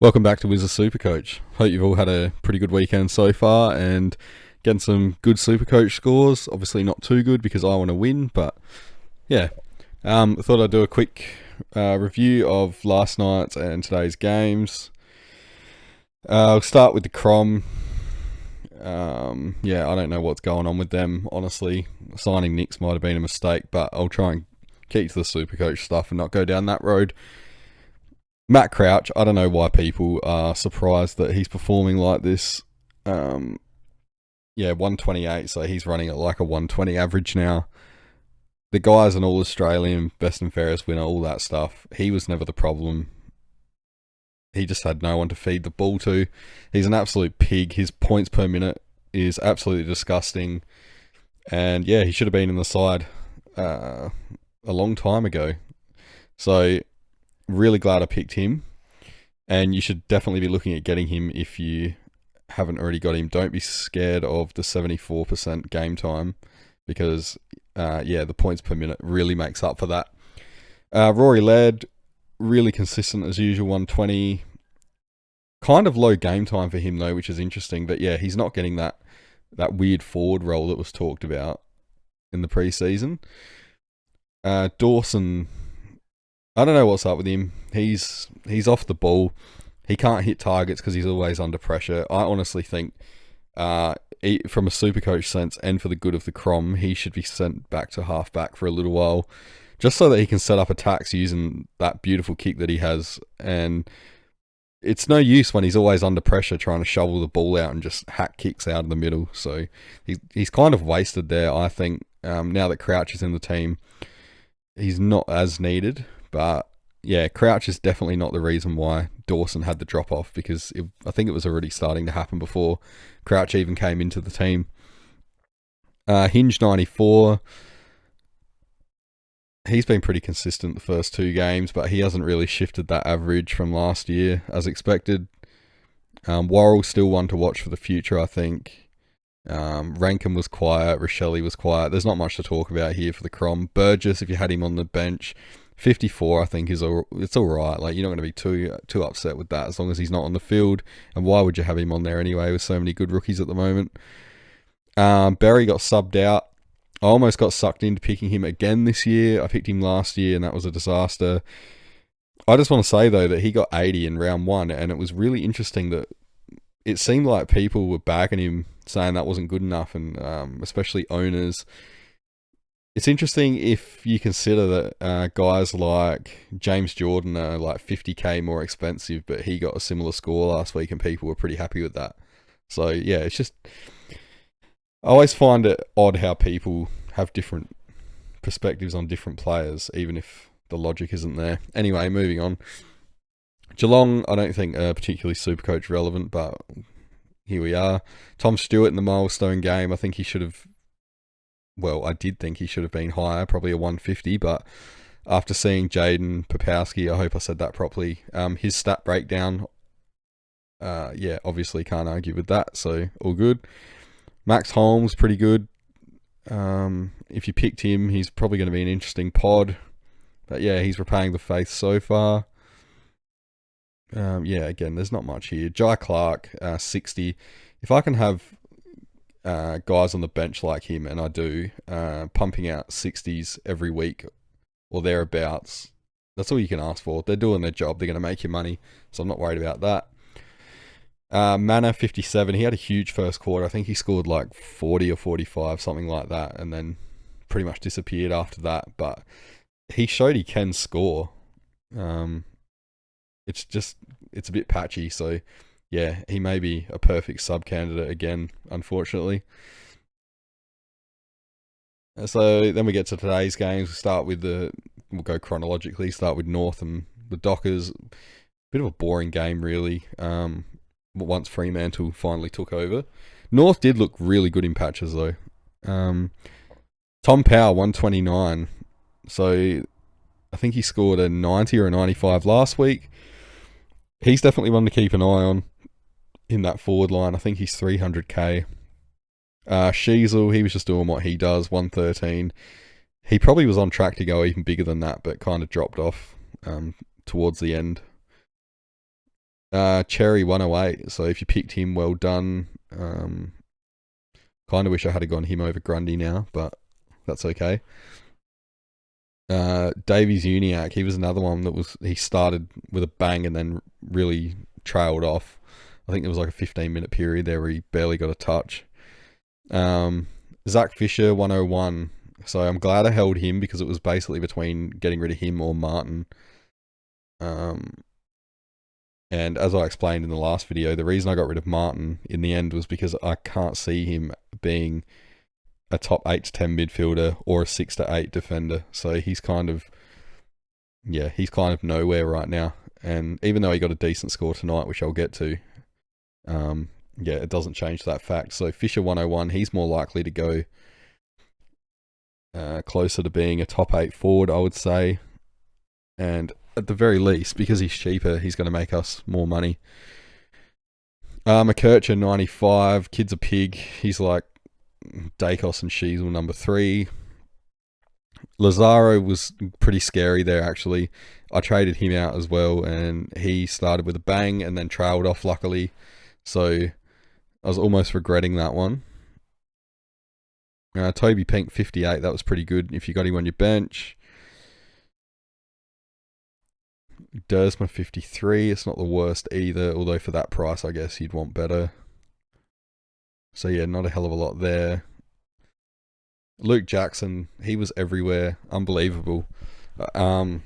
Welcome back to Wizard Supercoach. Hope you've all had a pretty good weekend so far and getting some good Supercoach scores. Obviously not too good because I want to win, but yeah. I thought I'd do a quick review of last night's and today's games. I'll start with the Crom. I don't know what's going on with them, honestly. Signing Nix might have been a mistake, but I'll try and keep to the Supercoach stuff and not go down that road. Matt Crouch, I don't know why people are surprised that he's performing like this. 128, so he's running at like a 120 average now. The guy's an All-Australian, best and fairest winner, all that stuff. He was never the problem. He just had no one to feed the ball to. He's an absolute pig. His points per minute is absolutely disgusting. And yeah, he should have been in the side a long time ago. So really glad I picked him, and you should definitely be looking at getting him if you haven't already got him. Don't be scared of the 74% game time because the points per minute really makes up for that. Rory Laird, really consistent as usual, 120. Kind of low game time for him though, which is interesting, but yeah, he's not getting that weird forward role that was talked about in the preseason. Dawson, I don't know what's up with him. He's off the ball. He can't hit targets because he's always under pressure. I honestly think, from a Supercoach sense and for the good of the Crom, he should be sent back to halfback for a little while, just so that he can set up attacks using that beautiful kick that he has. And it's no use when he's always under pressure trying to shovel the ball out and just hack kicks out of the middle. So he's kind of wasted there, I think. Now that Crouch is in the team, he's not as needed. But yeah, Crouch is definitely not the reason why Dawson had the drop off, because I think it was already starting to happen before Crouch even came into the team. Hinge 94. He's been pretty consistent the first two games, but he hasn't really shifted that average from last year as expected. Worrell still one to watch for the future, I think. Rankin was quiet. Rochelle was quiet. There's not much to talk about here for the Crom. Burgess, if you had him on the bench, 54, I think it's all right. Like, you're not going to be too upset with that as long as he's not on the field. And why would you have him on there anyway with so many good rookies at the moment? Berry got subbed out. I almost got sucked into picking him again this year. I picked him last year and that was a disaster. I just want to say though that he got 80 in round one, and it was really interesting that it seemed like people were bagging him, saying that wasn't good enough, and especially owners. It's interesting if you consider that guys like James Jordan are like 50k more expensive, but he got a similar score last week and people were pretty happy with that. So yeah, it's just, I always find it odd how people have different perspectives on different players, even if the logic isn't there. Anyway, moving on. Geelong, I don't think particularly Supercoach relevant, but here we are. Tom Stewart in the milestone game, I think he should have, I did think he should have been higher, probably a 150, but after seeing Jaden Popowski, I hope I said that properly, his stat breakdown, obviously can't argue with that, so all good. Max Holmes, pretty good. If you picked him, he's probably going to be an interesting pod, but yeah, he's repaying the faith so far. Again, there's not much here. Jai Clark, 60. If I can have guys on the bench like him, and I do, pumping out 60s every week or thereabouts, that's all you can ask for. They're doing their job. They're going to make you money, so I'm not worried about that. Manor, 57. He had a huge first quarter. I think he scored like 40 or 45, something like that, and then pretty much disappeared after that. But he showed he can score. It's a bit patchy, so yeah, he may be a perfect sub candidate again, unfortunately. So then we get to today's games. We'll go chronologically, start with North and the Dockers. Bit of a boring game, really. Once Fremantle finally took over. North did look really good in patches, though. Tom Power, 129. So I think he scored a 90 or a 95 last week. He's definitely one to keep an eye on in that forward line. I think he's 300k. Sheasel, he was just doing what he does, 113. He probably was on track to go even bigger than that, but kind of dropped off towards the end. Cherry 108. So if you picked him, well done. Kind of wish I had gone him over Grundy now, but that's okay. Davies Uniacke, he was another one he started with a bang and then really trailed off. I think there was like a 15-minute period there where he barely got a touch. Zach Fisher 101. So I'm glad I held him because it was basically between getting rid of him or Martin. And as I explained in the last video, the reason I got rid of Martin in the end was because I can't see him being a top 8 to 10 midfielder or a 6 to 8 defender. So he's kind of nowhere right now. And even though he got a decent score tonight, which I'll get to, it doesn't change that fact. So Fisher 101, he's more likely to go closer to being a top 8 forward, I would say. And at the very least, because he's cheaper, he's going to make us more money. McKercher 95, kid's a pig. He's like Dacos and Sheasel number 3. Lazaro was pretty scary there, actually. I traded him out as well, and he started with a bang and then trailed off, luckily. So I was almost regretting that one. Toby Pink 58, that was pretty good if you got him on your bench. Dersma 53, it's not the worst either, although for that price I guess you'd want better. So yeah, not a hell of a lot there. Luke Jackson, he was everywhere, unbelievable. When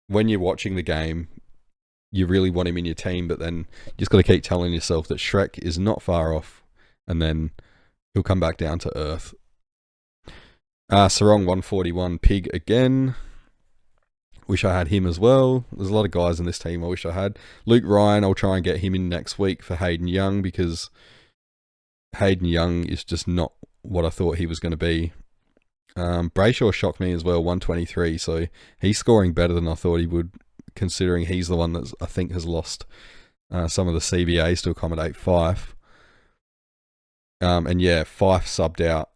you're watching the game, you really want him in your team, but then you just got to keep telling yourself that Shrek is not far off, and then he'll come back down to earth. Sarong 141, pig again. Wish I had him as well. There's a lot of guys in this team I wish I had. Luke Ryan, I'll try and get him in next week for Hayden Young, because Hayden Young is just not what I thought he was going to be. Brayshaw shocked me as well, 123, so he's scoring better than I thought he would, considering he's the one that I think has lost some of the CBAs to accommodate Fife. And yeah, Fife subbed out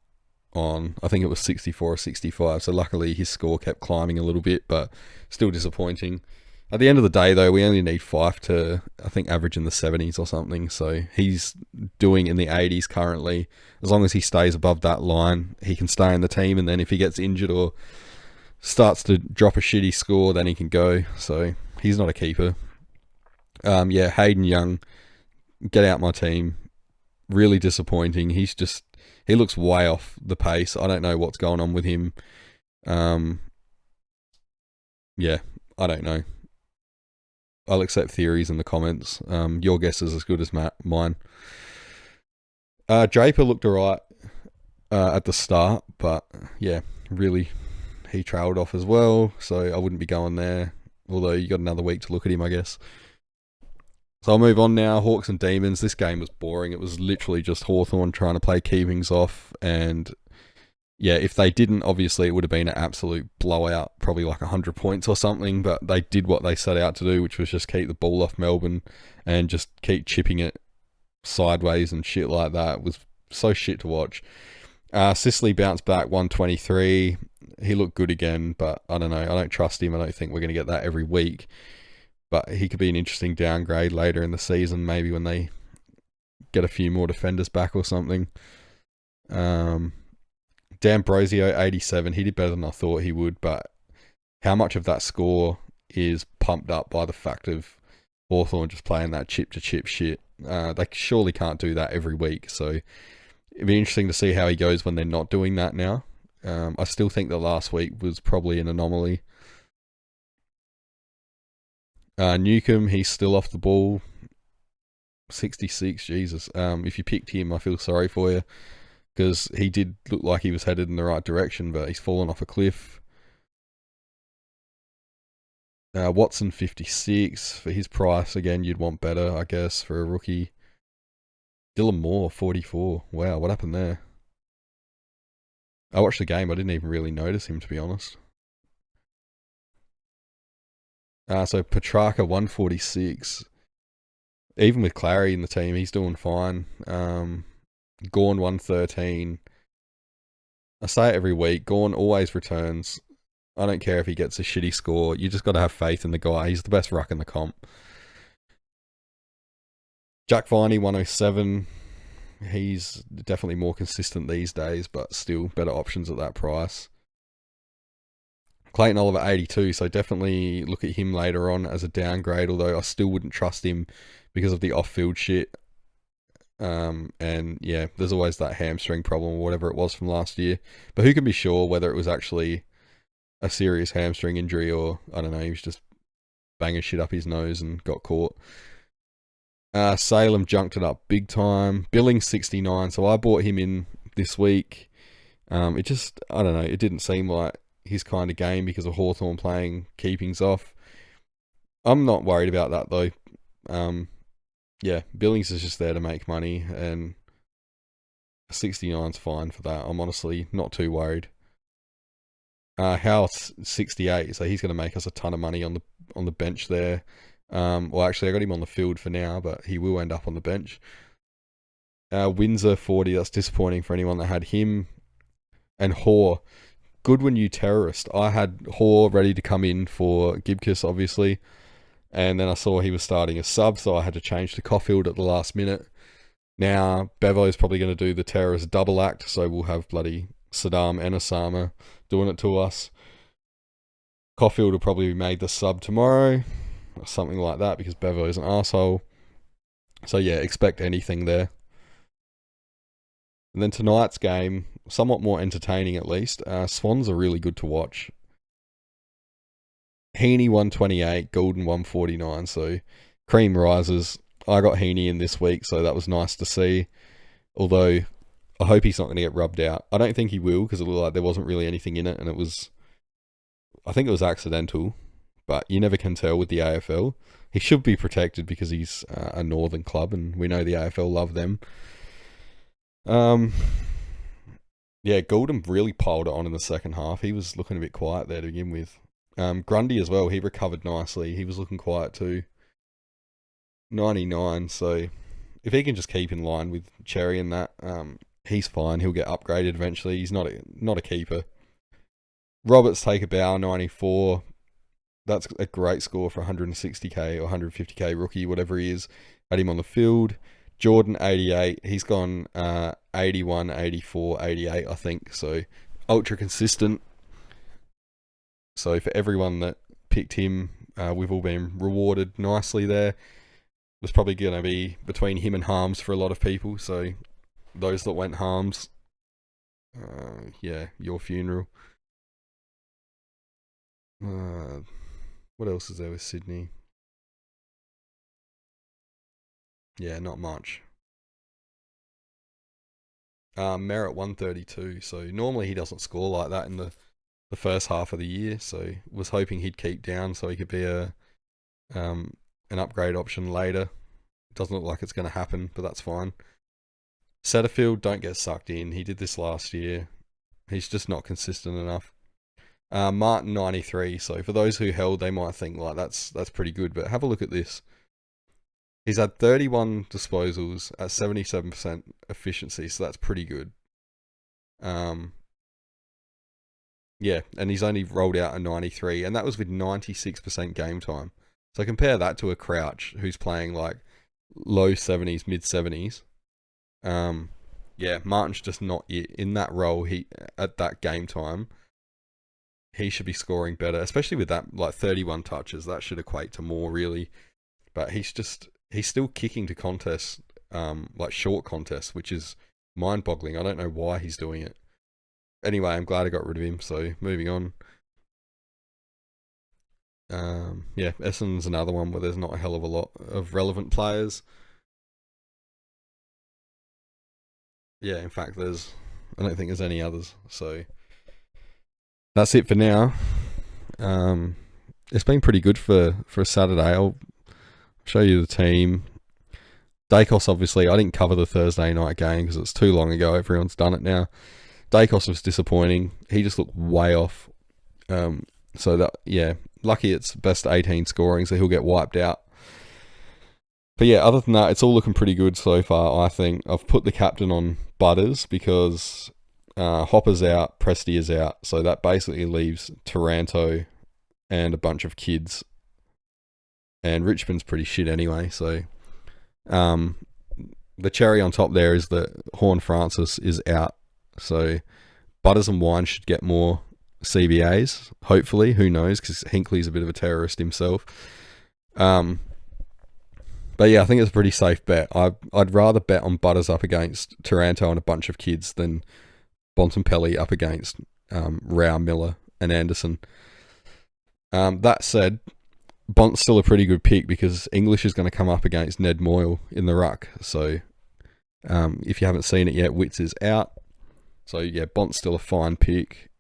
on, I think it was 64 or 65, so luckily his score kept climbing a little bit, but still disappointing. At the end of the day, though, we only need Fife to, I think, average in the 70s or something, so he's doing in the 80s currently. As long as he stays above that line, he can stay in the team, and then if he gets injured or starts to drop a shitty score, then he can go, so he's not a keeper. Hayden Young, get out my team. Really disappointing. He looks way off the pace. I don't know what's going on with him. I don't know. I'll accept theories in the comments. Your guess is as good as mine. Draper looked alright at the start, but yeah, really, he trailed off as well, so I wouldn't be going there. Although you got another week to look at him, I guess. So I'll move on now. Hawks and Demons. This game was boring. It was literally just Hawthorn trying to play keepings off. And yeah, if they didn't, obviously it would have been an absolute blowout, probably like 100 points or something. But they did what they set out to do, which was just keep the ball off Melbourne and just keep chipping it sideways and shit like that. It was so shit to watch. Sicily bounced back 123. He looked good again, but I don't know. I don't trust him. I don't think we're going to get that every week. But he could be an interesting downgrade later in the season, maybe when they get a few more defenders back or something. D'Ambrosio, 87. He did better than I thought he would, but how much of that score is pumped up by the fact of Hawthorn just playing that chip-to-chip shit? They surely can't do that every week, so it'd be interesting to see how he goes when they're not doing that now. I still think that last week was probably an anomaly. Newcomb, he's still off the ball. 66, Jesus. If you picked him, I feel sorry for you, because he did look like he was headed in the right direction, but he's fallen off a cliff. Watson, 56. For his price, again, you'd want better, I guess, for a rookie. Dylan Moore, 44. Wow, what happened there? I watched the game. I didn't even really notice him, to be honest. So Petrarca, 146. Even with Clary in the team, he's doing fine. Gorn, 113. I say it every week. Gorn always returns. I don't care if he gets a shitty score. You just got to have faith in the guy. He's the best ruck in the comp. Jack Viney, 107. He's definitely more consistent these days, but still better options at that price. Clayton Oliver, 82, so definitely look at him later on as a downgrade, although I still wouldn't trust him because of the off-field shit. And yeah, there's always that hamstring problem or whatever it was from last year. But who can be sure whether it was actually a serious hamstring injury or, I don't know, he was just banging shit up his nose and got caught. Salem junked it up big time. Billings, 69, so I bought him in this week. It just, I don't know, it didn't seem like his kind of game because of Hawthorn playing keepings off. I'm not worried about that though. Yeah, Billings is just there to make money, and 69's fine for that. I'm honestly not too worried. House, 68, so he's going to make us a ton of money on the bench there. Well, actually, I got him on the field for now, but he will end up on the bench. Windsor, 40, that's disappointing for anyone that had him. And Hoare, Goodwin, you terrorist. I had Hoare ready to come in for Gibcus, obviously. And then I saw he was starting a sub, so I had to change to Caulfield at the last minute. Now, Bevo's probably going to do the terrorist double act, so we'll have bloody Saddam and Osama doing it to us. Caulfield will probably be made the sub tomorrow, or something like that, because Bevo is an arsehole. So yeah, expect anything there. And then tonight's game, somewhat more entertaining at least. Swans are really good to watch. Heaney, 128, Goulden, 149, so cream rises. I got Heaney in this week, so that was nice to see. Although, I hope he's not going to get rubbed out. I don't think he will, because it looked like there wasn't really anything in it, and I think it was accidental, but you never can tell with the AFL. He should be protected because he's a northern club, and we know the AFL love them. Yeah, Goulden really piled it on in the second half. He was looking a bit quiet there to begin with. Grundy as well, he recovered nicely. He was looking quiet too. 99, so if he can just keep in line with Cherry and that, he's fine. He'll get upgraded eventually. He's not a keeper. Roberts, take a bow, 94. That's a great score for 160k or 150k rookie, whatever he is. Had him on the field. Jordan, 88. He's gone 81, 84, 88, I think. So ultra consistent. So for everyone that picked him, we've all been rewarded nicely there. It was probably going to be between him and Harms for a lot of people. So those that went Harms, yeah, your funeral. What else is there with Sydney? Yeah, not much. Merritt, 132. So normally he doesn't score like that in the first half of the year. So was hoping he'd keep down so he could be an upgrade option later. Doesn't look like it's going to happen, but that's fine. Setterfield, don't get sucked in. He did this last year. He's just not consistent enough. Martin, 93. So for those who held, they might think like that's pretty good, but have a look at this. He's had 31 disposals at 77% efficiency, so that's pretty good. Yeah, and he's only rolled out a 93, and that was with 96% game time. So compare that to a Crouch who's playing like low 70s, mid 70s. Yeah, Martin's just not in that role. He at that game time, he should be scoring better, especially with that like 31 touches. That should equate to more really, but he's still kicking to contests, like short contests, which is mind-boggling. I don't know why he's doing it. Anyway, I'm glad I got rid of him. So moving on. Yeah, Essendon's another one where there's not a hell of a lot of relevant players. Yeah, in fact, I don't think there's any others. So that's it for now. It's been pretty good for a Saturday. I'll show you the team. Dacos, obviously, I didn't cover the Thursday night game because it's too long ago. Everyone's done it now. Dacos was disappointing. He just looked way off. So that, yeah, lucky it's best 18 scoring, so he'll get wiped out. But yeah, other than that, it's all looking pretty good so far, I think. I've put the captain on Butters because Hopper's out, Presti is out, so that basically leaves Taranto and a bunch of kids. And Richmond's pretty shit anyway, so The cherry on top there is that Horn Francis is out. So Butters and Wine should get more CBAs, hopefully. Who knows, because Hinkley's a bit of a terrorist himself. But yeah, I think it's a pretty safe bet. I'd rather bet on Butters up against Taranto and a bunch of kids than Bontempelli up against Rao, Miller and Anderson. That said, Bont's still a pretty good pick because English is going to come up against Ned Moyle in the ruck. So if you haven't seen it yet, Witts is out. So yeah, Bont's still a fine pick.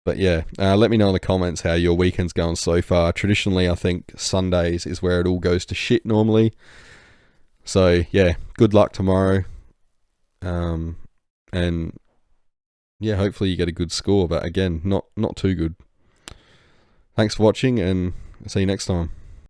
But yeah, let me know in the comments how your weekend's going so far. Traditionally, I think Sundays is where it all goes to shit normally. So yeah, good luck tomorrow. And yeah, hopefully you get a good score. But again, not too good. Thanks for watching, and see you next time.